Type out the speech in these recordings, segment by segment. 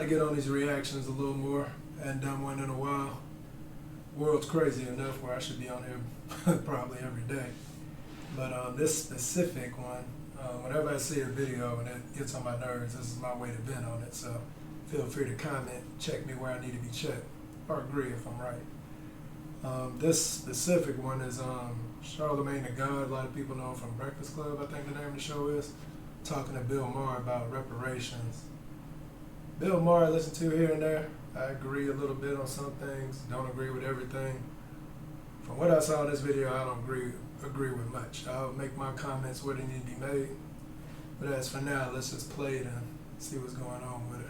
to get on these reactions a little more. I hadn't done one in a while. World's crazy enough where I should be on here probably every day. But this specific one, whenever I see a video and it gets on my nerves, this is my way to vent on it. So feel free to comment, check me where I need to be checked, or agree if I'm right. This specific one is Charlamagne the God. A lot of people know him from Breakfast Club, I think the name of the show is. Talking to Bill Maher about reparations. Bill Maher I listen to here and there. I agree a little bit on some things, don't agree with everything. From what I saw in this video, I don't agree with much. I'll make my comments where they need to be made. But as for now, let's just play it and see what's going on with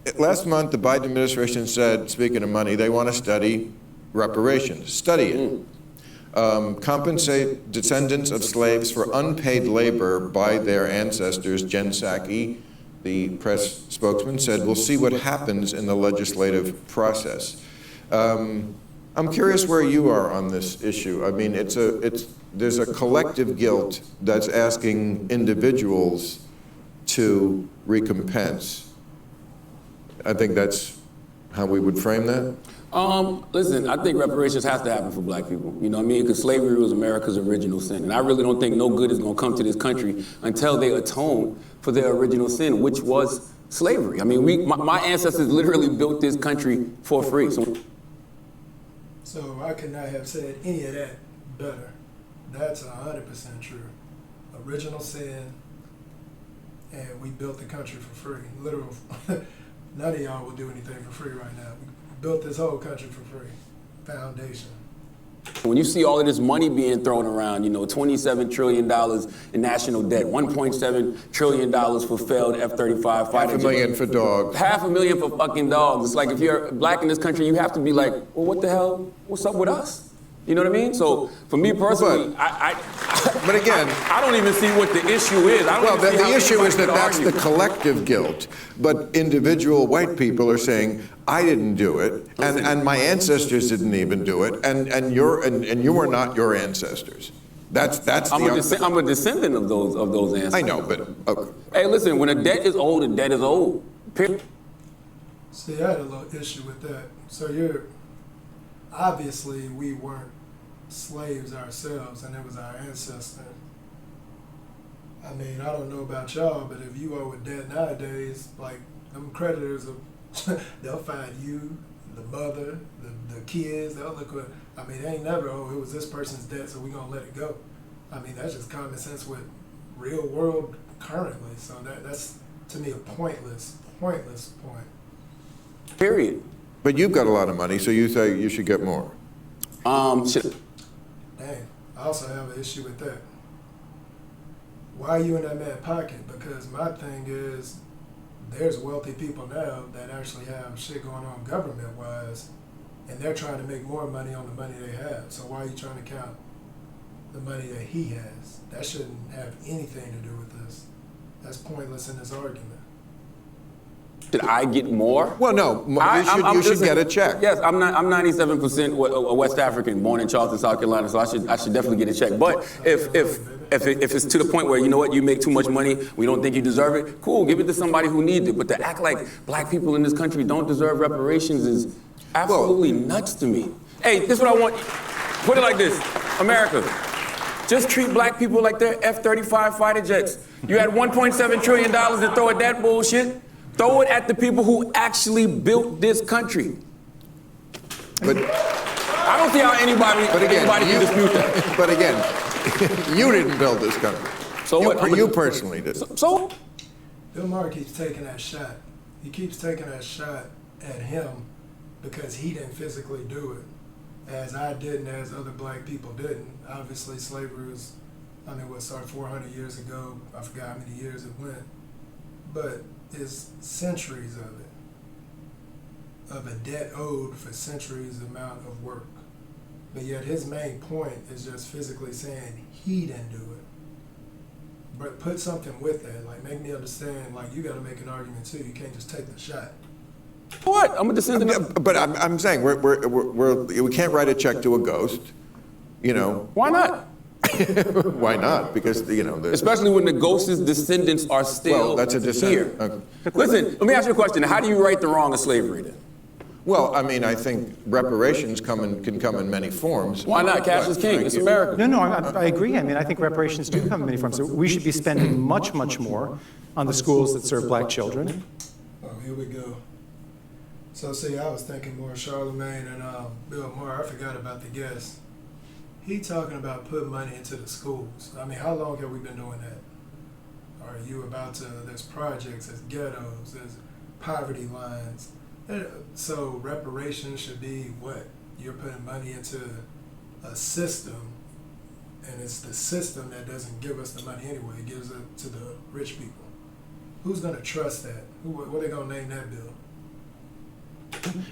it. Last month, the Biden administration said, speaking of money, they want to study reparations. Study it. Compensate descendants of slaves for unpaid labor by their ancestors. Jen Psaki, the press spokesman, said, we'll see what happens in the legislative process. I'm curious where you are on this issue. I mean, there's a collective guilt that's asking individuals to recompense. I think that's how we would frame that. Listen, I think reparations has to happen for black people. You know what I mean? Because slavery was America's original sin. And I really don't think no good is going to come to this country until they atone for their original sin, which was slavery. I mean, my ancestors literally built this country for free. So I could not have said any of that better. That's 100% true. Original sin, and we built the country for free. Literal. None of y'all will do anything for free right now. We built this whole country for free. Foundation. When you see all of this money being thrown around, you know, $27 trillion in national debt, $1.7 trillion for failed F-35 fighter jets. $500,000 for dogs. $500,000 for fucking dogs. It's like if you're black in this country, you have to be like, well, what the hell? What's up with us? You know what I mean? So for me personally, but again, I don't even see what the issue is. The issue is that that's the collective guilt. But individual white people are saying, I didn't do it, and my ancestors didn't even do it, and you are not your ancestors. I'm a descendant of those ancestors. I know, but okay. Hey, listen, when a debt is old, a debt is old. See, I had a little issue with that. So obviously we weren't slaves ourselves, and it was our ancestor. I mean, I don't know about y'all, but if you owe a debt nowadays, like them creditors, they'll find you, the mother, the kids. They'll look at. I mean, they ain't never, oh, it was this person's debt, so we gonna let it go. I mean, that's just common sense with real world currently. So that's to me a pointless point. Period. But you've got a lot of money, so you say you should get more. Dang, I also have an issue with that. Why are you in that man's pocket? Because my thing is, there's wealthy people now that actually have shit going on government-wise, and they're trying to make more money on the money they have. So why are you trying to count the money that he has? That shouldn't have anything to do with this. That's pointless in this argument. Should I get more? Well, no. You should get a check. Yes, I'm 97% West African, born in Charleston, South Carolina, so I should definitely get a check. But if it's to the point where, you know what, you make too much money, we don't think you deserve it, cool, give it to somebody who needs it. But to act like black people in this country don't deserve reparations is absolutely nuts to me. Hey, this is what I want. Put it like this, America. Just treat black people like they're F-35 fighter jets. You had $1.7 trillion to throw at that bullshit. Throw it at the people who actually built this country. But I don't see how anybody can dispute that. But again, you didn't build this country. So what? You personally did. So? Bill Maher keeps taking that shot. He keeps taking that shot at him because he didn't physically do it, as I didn't, as other black people didn't. Obviously, slavery was, started 400 years ago. I forgot how many years it went. But it's centuries of a debt owed for centuries amount of work. But yet his main point is just physically saying he didn't do it. But put something with that, like make me understand, like you gotta make an argument too, you can't just take the shot. What? I'm a descendant. But I'm saying we can't write a check to a ghost, you know. Why not? Why not? Because, Especially when the ghost's descendants are still that's a here. Listen, let me ask you a question. How do you right the wrong of slavery then? Well, I mean, I think reparations can come in many forms. Why not? Cash is king. It's America. No, I agree. I mean, I think reparations do come in many forms. So we should be spending much, much more on the schools that serve black children. Oh, here we go. So, see, I was thinking more Charlamagne and Bill Maher. I forgot about the guest. He talking about putting money into the schools. I mean, how long have we been doing that? Are you about to, there's projects, there's ghettos, there's poverty lines. So reparations should be what? You're putting money into a system, and it's the system that doesn't give us the money anyway. It gives it to the rich people. Who's going to trust that? What are they going to name that bill?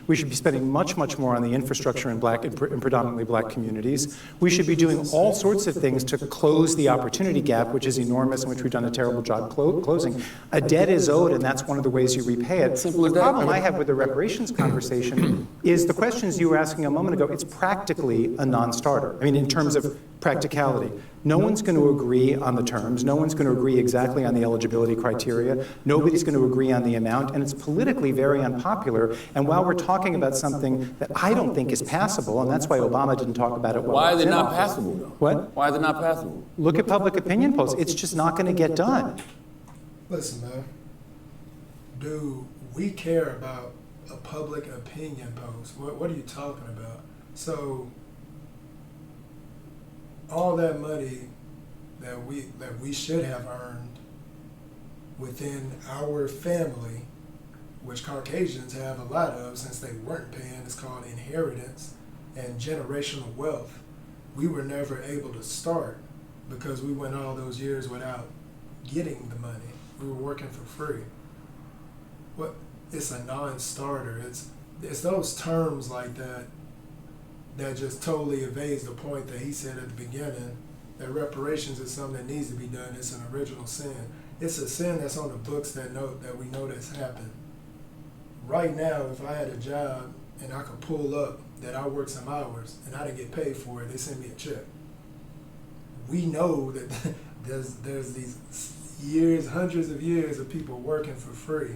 We should be spending much, much more on the infrastructure in predominantly black communities. We should be doing all sorts of things to close the opportunity gap, which is enormous and which we've done a terrible job closing. A debt is owed, and that's one of the ways you repay it. The problem I have with the reparations conversation is the questions you were asking a moment ago, it's practically a non-starter. I mean, in terms of practicality. No one's going to agree on the terms. No one's going to agree exactly on the eligibility criteria. Nobody's going to agree on the amount, and it's politically very unpopular. And while we're talking about something that I don't think is passable, and that's why Obama didn't talk about it. Why is it not passable, though? What? Why is it not passable? Look at public opinion polls. It's just not going to get done. Listen, man. Do we care about a public opinion post? What are you talking about? So all that money that we should have earned within our family, which Caucasians have a lot of since they weren't paying, is called inheritance and generational wealth. We were never able to start because we went all those years without getting the money. We were working for free. It's a non-starter. It's those terms like that just totally evades the point that he said at the beginning, that reparations is something that needs to be done. It's an original sin. It's a sin that's on the books that we know that's happened. Right now, if I had a job and I could pull up that I worked some hours and I didn't get paid for it, they send me a check. We know that there's these years, hundreds of years of people working for free.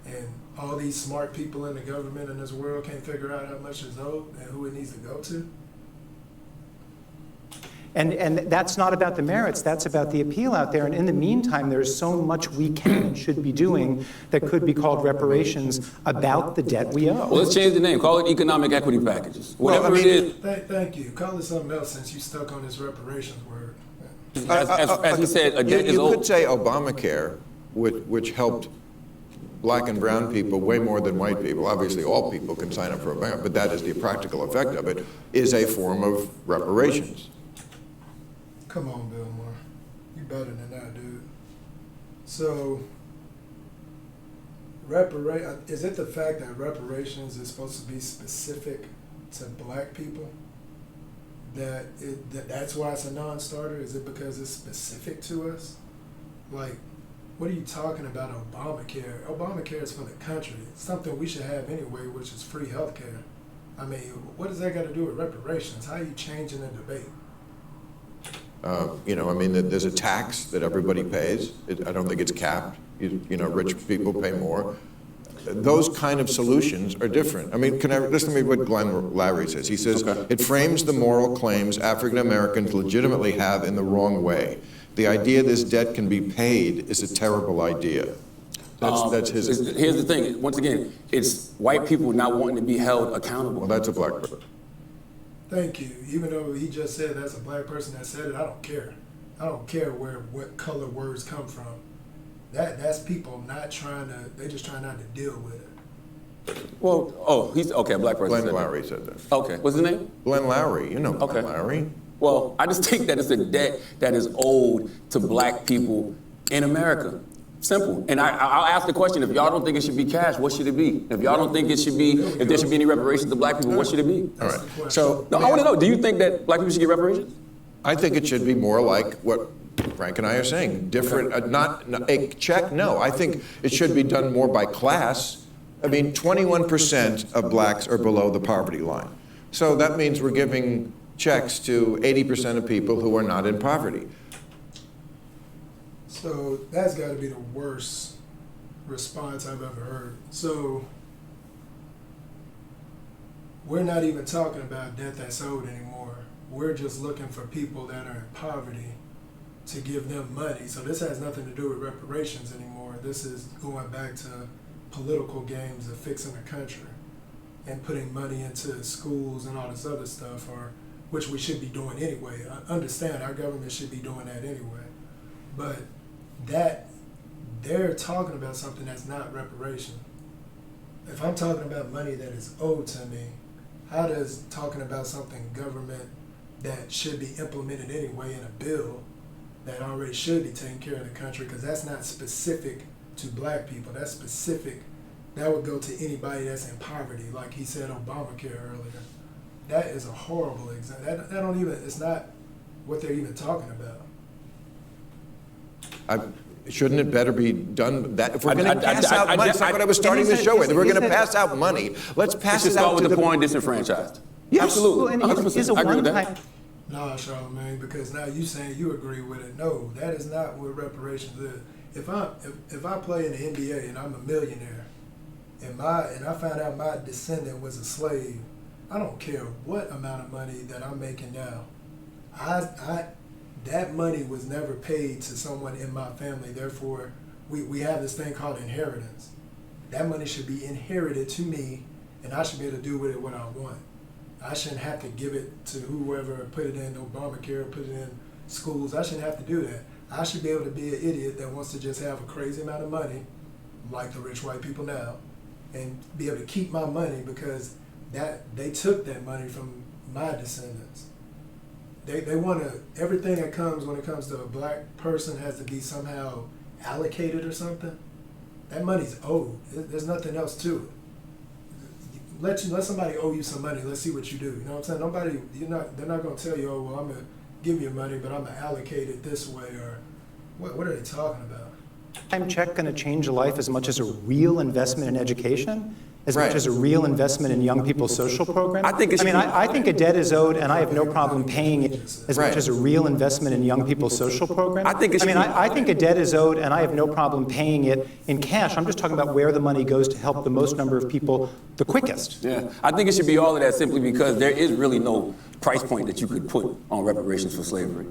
And all these smart people in the government in this world can't figure out how much is owed and who it needs to go to. And that's not about the merits, that's about the appeal out there. And in the meantime, there's so much we can and should be doing that could be called reparations about the debt we owe. Well, let's change the name. Call it economic equity packages. Whatever it is. Thank you. Call it something else since you stuck on this reparations word. As he said, a debt is owed. You could say Obamacare, which helped black and brown people way more than white people. Obviously, all people can sign up for Obamacare, but that is the practical effect of it, is a form of reparations. Come on, Bill Maher. You better than that, dude. So, is it the fact that reparations is supposed to be specific to black people? That's why it's a non-starter? Is it because it's specific to us? Like, what are you talking about Obamacare? Obamacare is for the country. It's something we should have anyway, which is free health care. I mean, what does that got to do with reparations? How are you changing the debate? There's a tax that everybody pays. I don't think it's capped. Rich people pay more. Those kind of solutions are different. I mean, listen to me what Glenn Lowry says. He says, it frames the moral claims African Americans legitimately have in the wrong way. The idea this debt can be paid is a terrible idea. That's his. Here's the thing. Once again, it's white people not wanting to be held accountable. Well, that's a black person. Thank you. Even though he just said that's a black person that said it, I don't care. I don't care what color words come from. That's people not trying to. They just trying not to deal with it. Well, he's okay. A black person. Glenn Lowry said that. Okay, what's his name? Glenn Lowry. You know Glenn Lowry. Well, I just think that it's a debt that is owed to black people in America. Simple. And I'll ask the question, if y'all don't think it should be cash, what should it be? If y'all don't think it should be, if there should be any reparations to black people, what should it be? All right. So, I want to know, do you think that black people should get reparations? I think it should be more like what Frank and I are saying. Different, not a check, no. I think it should be done more by class. I mean, 21% of blacks are below the poverty line. So that means we're giving checks to 80% of people who are not in poverty. So that's got to be the worst response I've ever heard. So we're not even talking about debt that's owed anymore. We're just looking for people that are in poverty to give them money. So this has nothing to do with reparations anymore. This is going back to political games of fixing the country and putting money into schools and all this other stuff, or which we should be doing anyway. I understand our government should be doing that anyway. But that they're talking about something that's not reparation. If I'm talking about money that is owed to me, how does talking about something government that should be implemented anyway in a bill that already should be taking care of the country, because that's not specific to black people, that's specific, that would go to anybody that's in poverty, like he said Obamacare earlier. That is a horrible example. That don't even, it's not what they're even talking about. Shouldn't it better be done that if we're going to pass out money? That's not what I was starting the show with. If we're going to pass out money, let's pass it out to the poor and disenfranchised. Yes. Absolutely. Well, and is a I agree with one-time. that. No, Charlamagne, because now you saying you agree with it. No, that is not what reparations is. If I play in the NBA and I'm a millionaire, and I found out my descendant was a slave, I don't care what amount of money that I'm making now. That money was never paid to someone in my family. Therefore, we have this thing called inheritance. That money should be inherited to me, and I should be able to do with it what I want. I shouldn't have to give it to whoever put it in Obamacare, put it in schools. I shouldn't have to do that. I should be able to be an idiot that wants to just have a crazy amount of money, like the rich white people now, and be able to keep my money because they took that money from my descendants. They want to, everything that comes when it comes to a black person has to be somehow allocated or something. That money's owed. There's nothing else to it. Let somebody owe you some money. Let's see what you do. You know what I'm saying? They're not going to tell you, oh, well, I'm going to give you money, but I'm going to allocate it this way, or what are they talking about? Time check going to change a life as much as a real investment in education, as Right. much as a real investment in young people's social programs? I think it should I think a debt is owed, and I have no problem paying it as Right. much as a real investment in young people's social programs. I think it should I think a debt is owed, and I have no problem paying it in cash. I'm just talking about where the money goes to help the most number of people the quickest. Yeah, I think it should be all of that simply because there is really no price point that you could put on reparations for slavery.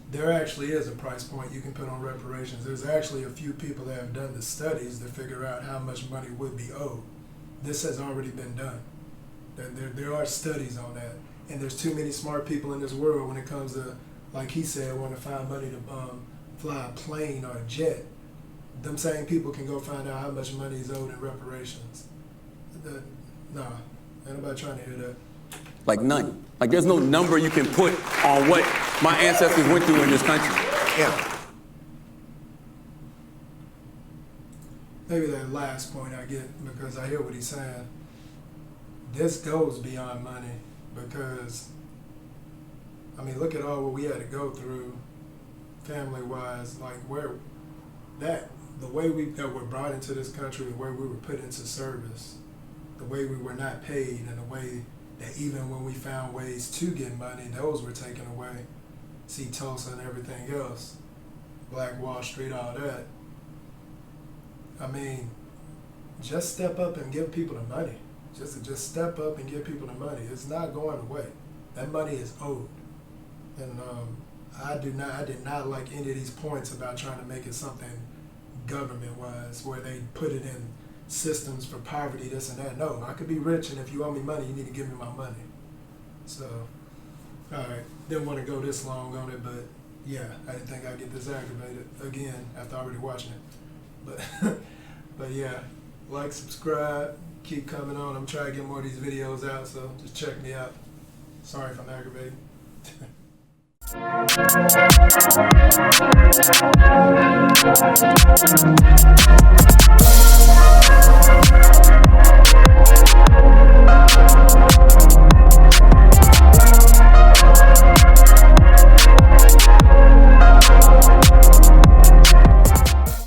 There actually is a price point you can put on reparations. There's actually a few people that have done the studies to figure out how much money would be owed. This has already been done. There are studies on that. And there's too many smart people in this world when it comes to, like he said, want to find money to fly a plane or a jet. Them same people can go find out how much money is owed in reparations. Nah, ain't nobody trying to hear that. Like none. Like there's no number you can put on what my ancestors went through in this country. Yeah. Maybe that last point I get, because I hear what he's saying. This goes beyond money, because, I mean, look at all what we had to go through family-wise, like the way that were brought into this country, the way we were put into service, the way we were not paid, and the way that even when we found ways to get money, those were taken away. See Tulsa and everything else, Black Wall Street, all that. I mean, just step up and give people the money. Just step up and give people the money. It's not going away. That money is owed. And I did not like any of these points about trying to make it something government-wise, where they put it in systems for poverty, this and that. No, I could be rich, and if you owe me money, you need to give me my money. So, all right, didn't want to go this long on it, but yeah, I didn't think I'd get this aggravated again after already watching it. But yeah, like, subscribe, keep coming on. I'm trying to get more of these videos out, so just check me out. Sorry if I'm aggravated.